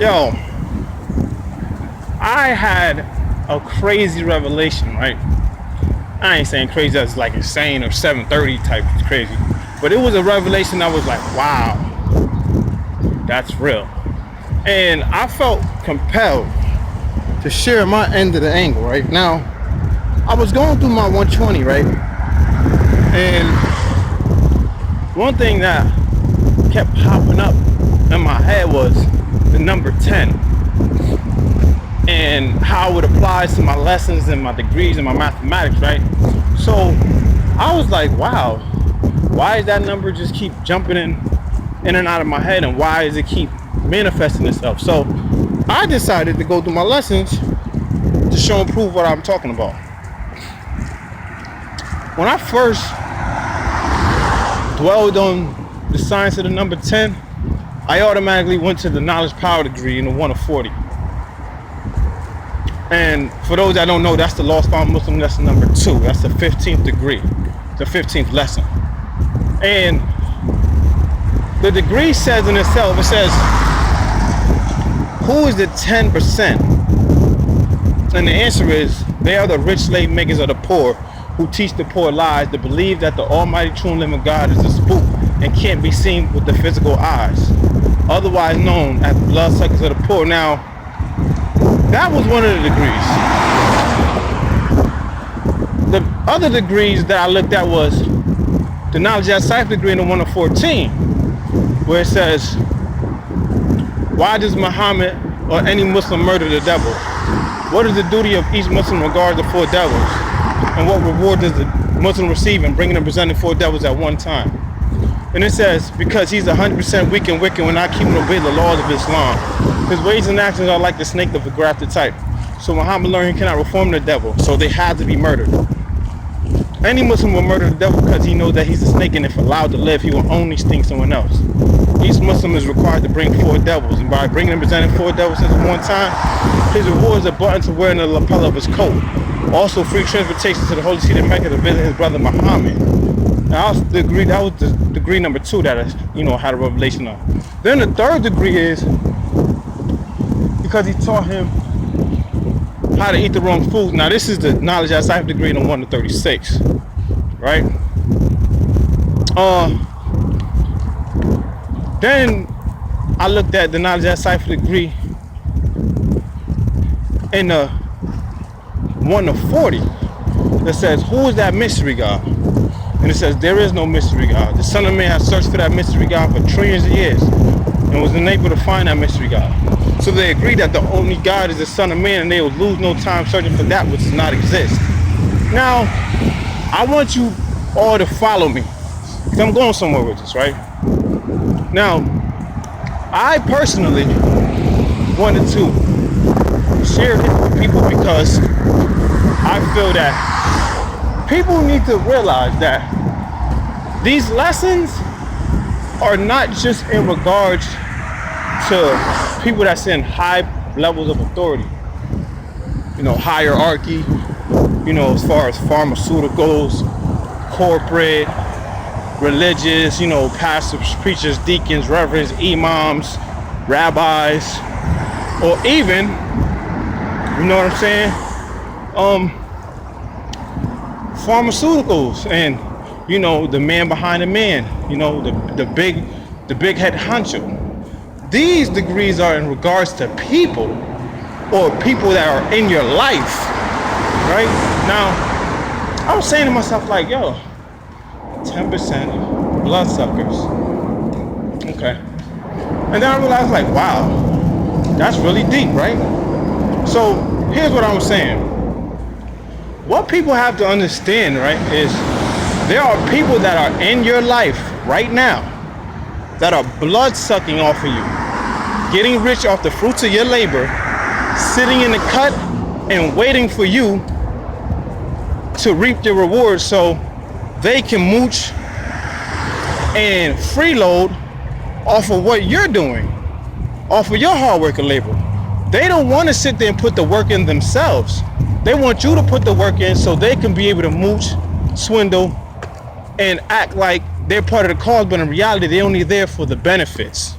Yo, I had a crazy revelation, right? I ain't saying crazy as like insane or 730 type crazy, but it was a revelation that was like, wow, that's real. And I felt compelled to share my end of the angle, right? Now, I was going through my 120, right? And one thing that kept popping up in my head was the number 10 and how it applies to my lessons and my degrees and my mathematics, right? So I was like, wow, why does that number just keep jumping in and out of my head, and why does it keep manifesting itself? So I decided to go through my lessons to show and prove what I'm talking about. When I first dwelled on the science of the number 10, I automatically went to the knowledge power degree in the 1 of 40. And for those that don't know, that's the Lost Found Muslim lesson number 2. That's the 15th degree, the 15th lesson. And the degree says in itself, it says, who is the 10%? And the answer is, they are the rich slave makers of the poor, who teach the poor lies, to believe that the almighty true and living God is a spook and can't be seen with the physical eyes, otherwise known as the bloodsuckers of the poor. Now, that was one of the degrees. The other degrees that I looked at was the knowledge at cipher degree in the 1 of 14, where it says, why does Muhammad or any Muslim murder the devil? What is the duty of each Muslim regarding the 4 devils? And what reward does the Muslim receive in bringing and presenting 4 devils at one time? And it says, because he's 100% weak and wicked when not keeping obey the laws of Islam. His ways and actions are like the snake of a grafted type. So Muhammad learned he cannot reform the devil, so they had to be murdered. Any Muslim will murder the devil because he knows that he's a snake, and if allowed to live, he will only sting someone else. Each Muslim is required to bring 4 devils, and by bringing and presenting 4 devils at one time, his reward is a button to wear in the lapel of his coat. Also, free transportation to the Holy City of Mecca to visit his brother Muhammad. Now, that was the degree number 2 that I, had a revelation on. Then the third degree is because he taught him how to eat the wrong food. Now, this is the knowledge at cipher degree in the 1 to 36, right? Then I looked at the knowledge at cipher degree in the 1 to 40 that says, who is that mystery God? And it says, there is no mystery God. The Son of Man has searched for that mystery God for trillions of years and was unable to find that mystery God. So they agree that the only God is the Son of Man, and they will lose no time searching for that which does not exist. Now, I want you all to follow me, because I'm going somewhere with this, right? Now, I personally wanted to share it with people because I feel that people need to realize that these lessons are not just in regards to people that's in high levels of authority, hierarchy, as far as pharmaceuticals, corporate, religious, pastors, preachers, deacons, reverends, imams, rabbis, or even, pharmaceuticals and, the man behind the man, the big head honcho. These degrees are in regards to people, or people that are in your life, right? Now, I was saying to myself, like, yo, 10% bloodsuckers. Okay. And then I realized, like, wow, that's really deep, right? So here's what I'm saying. What people have to understand, right, is there are people that are in your life right now that are blood sucking off of you, getting rich off the fruits of your labor, sitting in the cut and waiting for you to reap your rewards so they can mooch and freeload off of what you're doing, off of your hard work and labor. They don't want to sit there and put the work in themselves. They want you to put the work in so they can be able to mooch, swindle, and act like they're part of the cause, but in reality, they're only there for the benefits.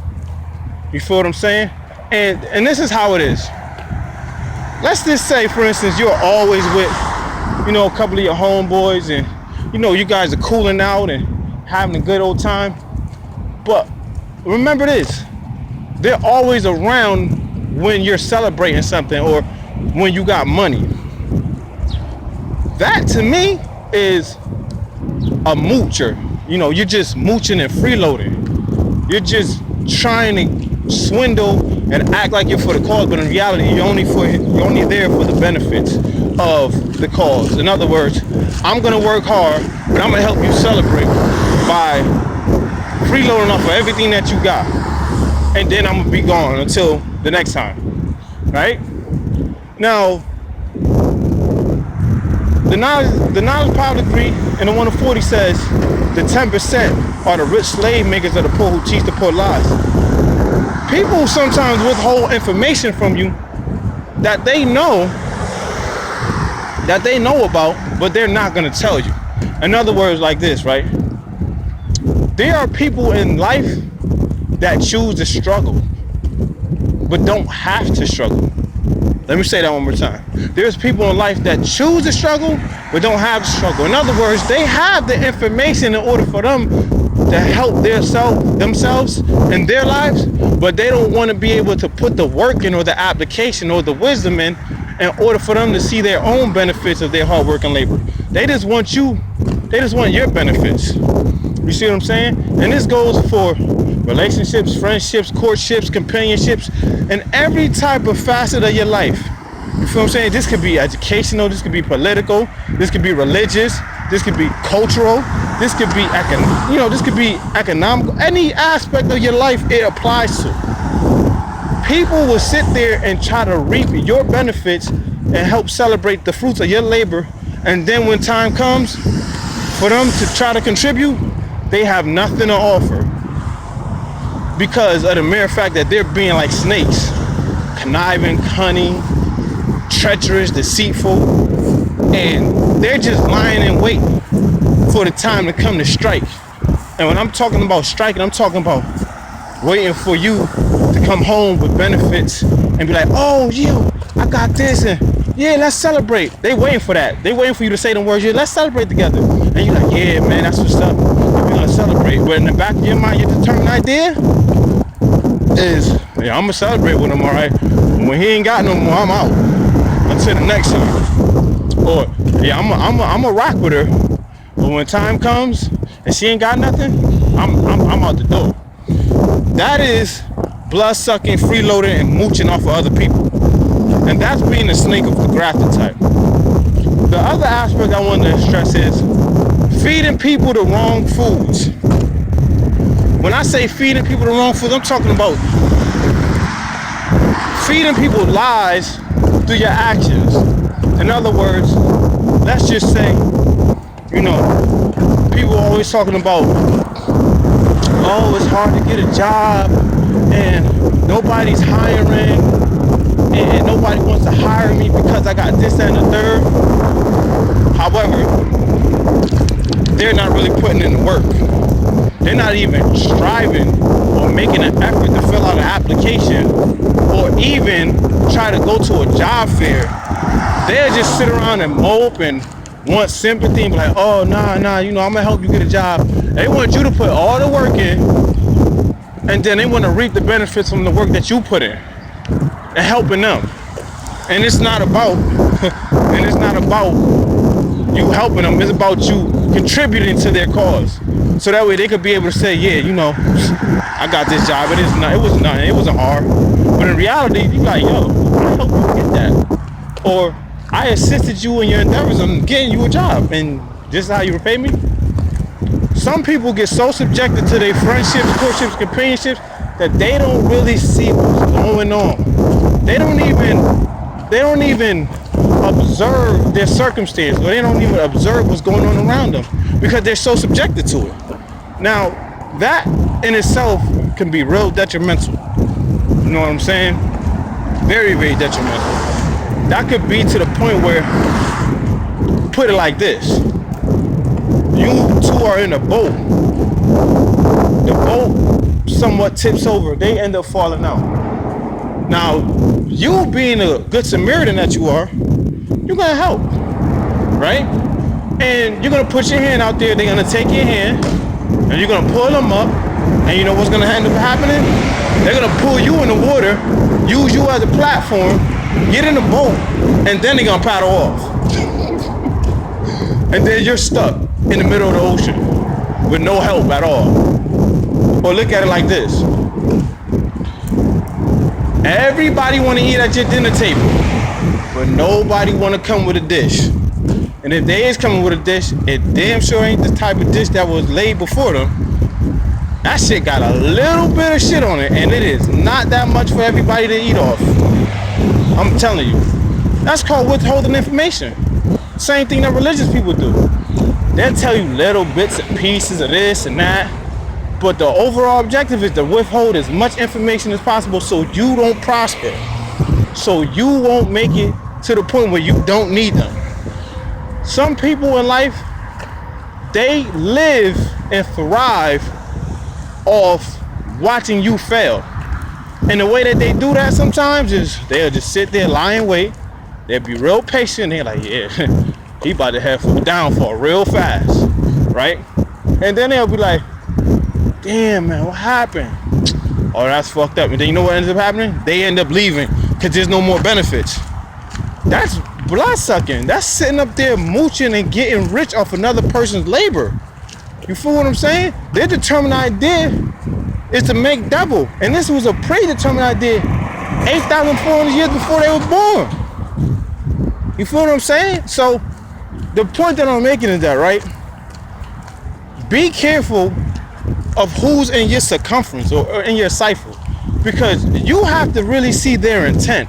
You feel what I'm saying? And this is how it is. Let's just say, for instance, you're always with, a couple of your homeboys, and you guys are cooling out and having a good old time. But remember this, they're always around when you're celebrating something or when you got money. That to me is a moocher. You're just mooching and freeloading. You're just trying to swindle and act like you're for the cause, but in reality you're only there for the benefits of the cause. In other words, I'm gonna work hard, but I'm gonna help you celebrate by freeloading off of everything that you got, and then I'm gonna be gone until the next time, right? Now, the knowledge power degree in the 140 says the 10% are the rich slave makers of the poor who teach the poor lies. People sometimes withhold information from you that they know about, but they're not going to tell you. In other words, like this, right? There are people in life that choose to struggle, but don't have to struggle. Let me say that one more time. There's people in life that choose to struggle, but don't have to struggle. In other words, they have the information in order for them to help themselves in their lives, but they don't want to be able to put the work in or the application or the wisdom in order for them to see their own benefits of their hard work and labor. They just want your benefits. You see what I'm saying? And this goes for relationships, friendships, courtships, companionships, and every type of facet of your life. You feel what I'm saying? This could be educational, this could be political, this could be religious, this could be cultural, this could be this could be economical. Any aspect of your life it applies to. People will sit there and try to reap your benefits and help celebrate the fruits of your labor, and then when time comes for them to try to contribute, they have nothing to offer because of the mere fact that they're being like snakes, conniving, cunning, treacherous, deceitful, and they're just lying in wait for the time to come to strike. And when I'm talking about striking, I'm talking about waiting for you to come home with benefits and be like, oh, yeah, I got this, and yeah, let's celebrate. They waiting for that. They waiting for you to say the words, yeah, let's celebrate together. And you're like, yeah, man, that's what's up. We're gonna celebrate. But in the back of your mind, your determined idea is, yeah, I'm gonna celebrate with him, all right? When he ain't got no more, I'm out until the next time. Or, yeah, I'm a rock with her, but when time comes and she ain't got nothing, I'm out the door. That is blood-sucking, freeloading, and mooching off of other people. And that's being a snake of the grafted type. The other aspect I want to stress is feeding people the wrong foods. When I say feeding people the wrong foods, I'm talking about feeding people lies through your actions. In other words, let's just say, people are always talking about, oh, it's hard to get a job and nobody's hiring and nobody wants to hire me because I got this, that, and the third. However, they're not really putting in the work. They're not even striving or making an effort to fill out an application or even try to go to a job fair. They'll just sit around and mope and want sympathy and be like, oh, nah, I'm gonna help you get a job. They want you to put all the work in, and then they want to reap the benefits from the work that you put in and helping them. And it's not about you helping them, it's about you contributing to their cause. So that way they could be able to say, yeah, I got this job. It wasn't hard. But in reality, you like, yo, I helped you get that. Or I assisted you in your endeavors on getting you a job, and this is how you repay me. Some people get so subjected to their friendships, courtships, companionships that they don't really see what's going on. They don't even observe their circumstance, or they don't even observe what's going on around them because they're so subjected to it. Now, that in itself can be real detrimental. You know what I'm saying? Very, very detrimental. That could be to the point where, put it like this, you two are in a boat. The boat somewhat tips over. They end up falling out. Now, you being a good Samaritan that you are, you're gonna help, right? And you're gonna put your hand out there. They're gonna take your hand, and you're gonna pull them up. And you know what's gonna end up happening? They're gonna pull you in the water, use you as a platform, get in the boat, and then they're gonna paddle off. And then you're stuck in the middle of the ocean with no help at all. Or look at it like this. Everybody want to eat at your dinner table, but nobody want to come with a dish. And if they is coming with a dish, it damn sure ain't the type of dish that was laid before them. That shit got a little bit of shit on it, and it is not that much for everybody to eat off. I'm telling you. That's called withholding information. Same thing that religious people do. They'll tell you little bits and pieces of this and that. But the overall objective is to withhold as much information as possible so you don't prosper. So you won't make it to the point where you don't need them. Some people in life, they live and thrive off watching you fail. And the way that they do that sometimes is they'll just sit there, lie in wait. They'll be real patient. They're like, yeah, he about to have a downfall real fast, right? And then they'll be like, damn, man, what happened? Oh, that's fucked up. And then you know what ends up happening? They end up leaving because there's no more benefits. That's blood sucking. That's sitting up there mooching and getting rich off another person's labor. You feel what I'm saying? Their determined idea is to make double. And this was a predetermined idea 8,400 years before they were born. You feel what I'm saying? So the point that I'm making is that, right? Be careful of who's in your circumference or in your cipher, because you have to really see their intent.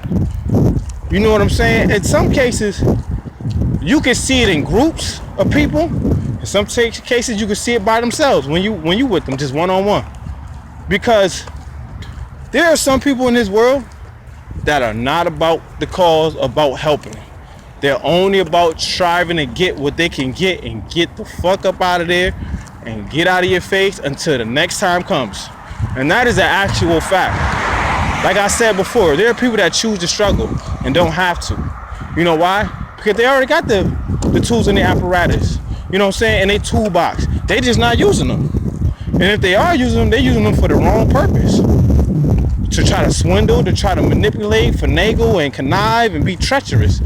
You know what I'm saying? In some cases, you can see it in groups of people. In some cases, you can see it by themselves when you with them, just one-on-one. Because there are some people in this world that are not about the cause, about helping. They're only about striving to get what they can get and get the fuck up out of there and get out of your face until the next time comes. And that is an actual fact. Like I said before, there are people that choose to struggle and don't have to. You know why? Because they already got the tools in the apparatus. You know what I'm saying? In their toolbox. They just not using them. And if they are using them, they're using them for the wrong purpose. To try to swindle, to try to manipulate, finagle, and connive, and be treacherous,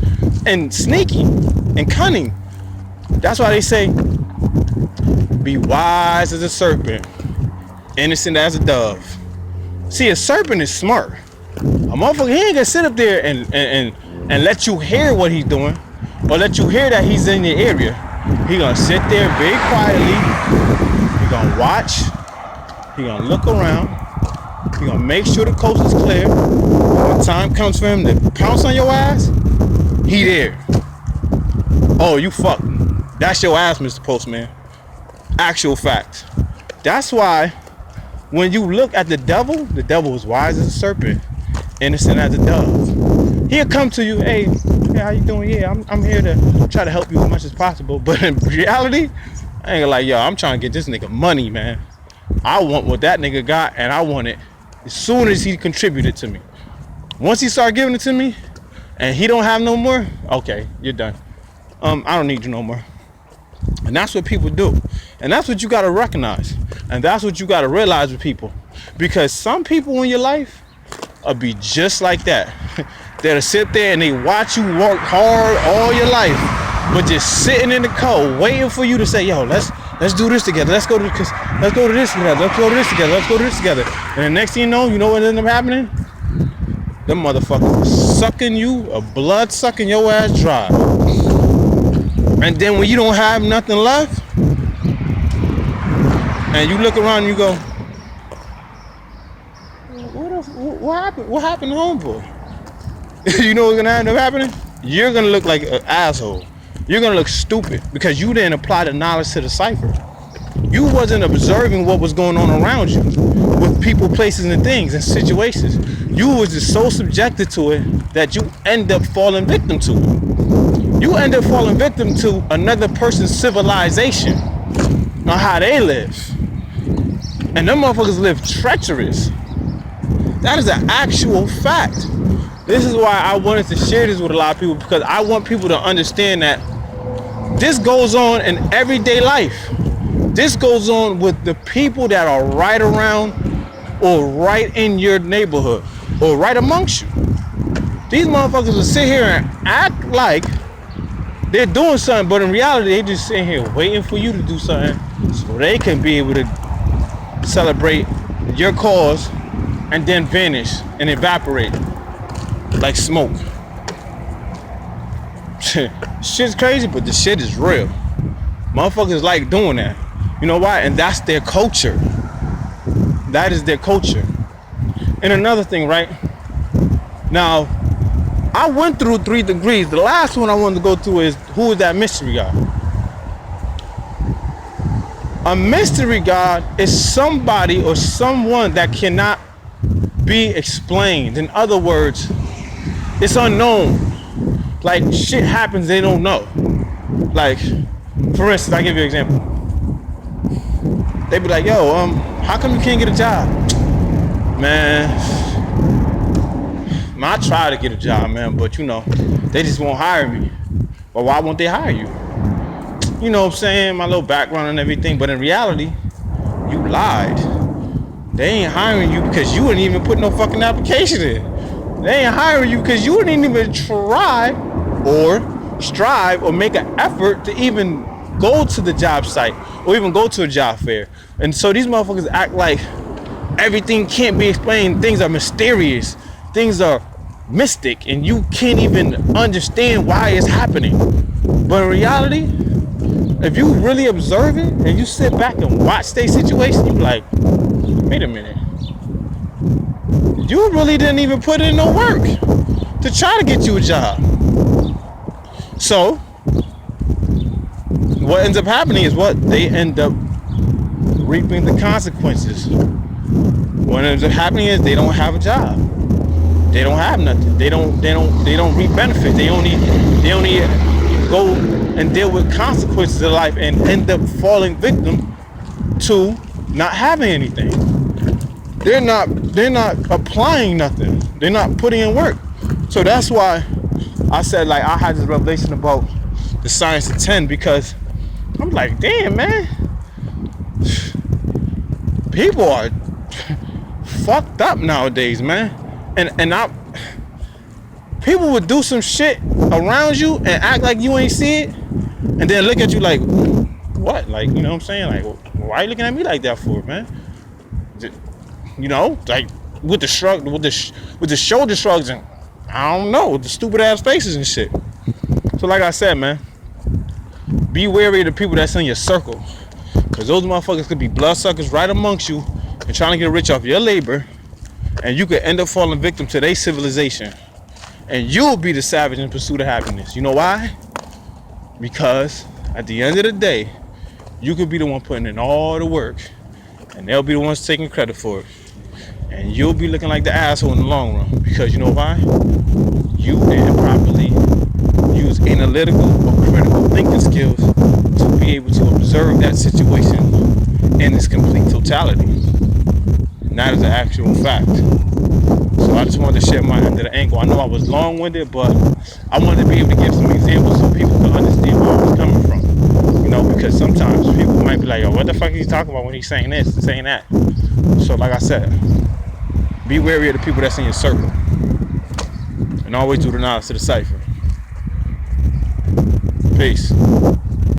and sneaky, and cunning. That's why they say, be wise as a serpent, innocent as a dove. See, a serpent is smart. A motherfucker, he ain't gonna sit up there and let you hear what he's doing, or let you hear that he's in your area. He gonna sit there very quietly. He gonna watch. He gonna look around. He gonna make sure the coast is clear. When time comes for him to pounce on your ass, he there. Oh, you fucked. That's your ass, Mr. Postman. Actual fact. That's why when you look at the devil is wise as a serpent, innocent as a dove. He'll come to you, hey, how you doing? Yeah, I'm here to try to help you as much as possible. But in reality, I ain't like, yo, I'm trying to get this nigga money, man. I want what that nigga got, and I want it as soon as he contributed to me. Once he start giving it to me, and he don't have no more, okay, you're done. I don't need you no more. And that's what people do. And that's what you got to recognize. And that's what you got to realize with people. Because some people in your life will be just like that. They'll sit there and they watch you work hard all your life, but just sitting in the cold, waiting for you to say, yo, let's do this together. Let's go to this together. Let's go to this together. Let's go to this together. And the next thing you know what ends up happening? Them motherfuckers sucking you, a blood sucking your ass dry. And then when you don't have nothing left, and you look around and you go, what happened? What happened to Homeboy? You know what's gonna end up happening? You're gonna look like an asshole. You're gonna look stupid because you didn't apply the knowledge to the cipher. You wasn't observing what was going on around you with people, places, and things and situations. You was just so subjected to it that you end up falling victim to it. You end up falling victim to another person's civilization on how they live. And them motherfuckers live treacherous. That is an actual fact. This is why I wanted to share this with a lot of people, because I want people to understand that this goes on in everyday life. This goes on with the people that are right around or right in your neighborhood or right amongst you. These motherfuckers will sit here and act like they're doing something, but in reality, they just sitting here waiting for you to do something so they can be able to celebrate your cause and then vanish and evaporate like smoke. Shit's crazy, but the shit is real. Motherfuckers like doing that. You know why? And that's their culture. That is their culture. And another thing, right? Now, I went through 3 degrees. The last one I wanted to go through is, who is that mystery God? A mystery God is somebody or someone that cannot be explained. In other words, it's unknown. Like, shit happens they don't know. Like, for instance, I'll give you an example. They be like, yo, how come you can't get a job? Man, I try to get a job, man, but they just won't hire me. Well, why won't they hire you? You know what I'm saying? My little background and everything, but in reality, you lied. They ain't hiring you because you wouldn't even put no fucking application in. They ain't hiring you because you wouldn't even try or strive or make an effort to even go to the job site or even go to a job fair. And so these motherfuckers act like everything can't be explained. Things are mysterious. Things are mystic, and you can't even understand why it's happening. But in reality, if you really observe it and you sit back and watch their situation, you be like, wait a minute. You really didn't even put in no work to try to get you a job. So what ends up happening is what? They end up reaping the consequences. What ends up happening is they don't have a job. They don't have nothing. They don't reap benefit. They only go and deal with consequences of life and end up falling victim to not having anything. They're not applying nothing. They're not putting in work. So that's why I said, like, I had this revelation about the science of 10, because I'm like, damn, man, people are fucked up nowadays, man. And people would do some shit around you and act like you ain't see it, and then look at you like, what? Like, you know what I'm saying? Like, why are you looking at me like that for, man? Like with the shrug, with the shoulder shrugs, and I don't know, the stupid ass faces and shit. So like I said, man, be wary of the people that's in your circle, because those motherfuckers could be bloodsuckers right amongst you and trying to get rich off your labor. And you could end up falling victim to their civilization. And you'll be the savage in pursuit of happiness. You know why? Because at the end of the day, you could be the one putting in all the work, and they'll be the ones taking credit for it. And you'll be looking like the asshole in the long run. Because you know why? You didn't properly use analytical or critical thinking skills to be able to observe that situation in its complete totality. And that is an actual fact. So I just wanted to share my end of the angle. I know I was long-winded, but I wanted to be able to give some examples so people can understand where I was coming from. Because sometimes people might be like, yo, what the fuck is he talking about when he's saying this and saying that? So like I said, be wary of the people that's in your circle. And always do the knowledge to the cipher. Peace.